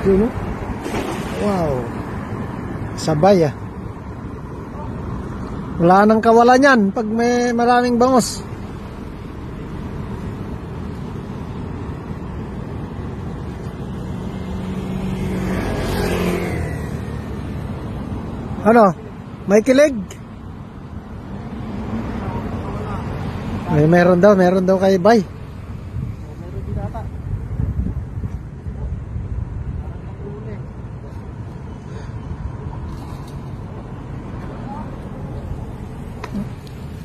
Yun, oh. Wow. Sabay ah. Wala nang kawalan yan pag may maraming bangos. Ano? May kilig? Meron daw kay Bay. Meron din ata.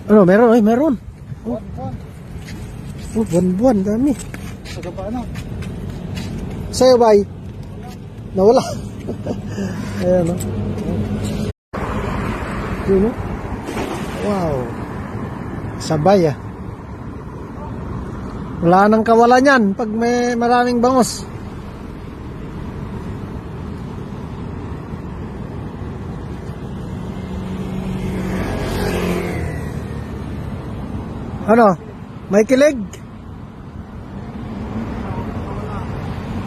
Ano, meron, ay meron. Buwan. Oh, buwan-buwan, dami. Taga pa ano? Sa'yo, Bay? Nawala. Ayan, oh. Yun, oh. Wow. Sabay ah. Wala nang kawalan yan pag may maraming bangos. Ano? May kilig?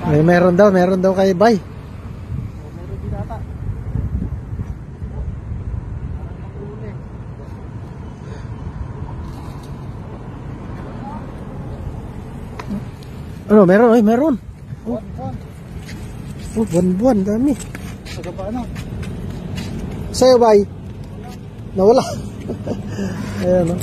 Meron daw kay Bay. Meron din ata. Ano, meron, ay meron. Buwan. Oh, buwan-buwan, dami. Taga pa ano? Sa'yo, Bay? Nawala. Ayan, oh.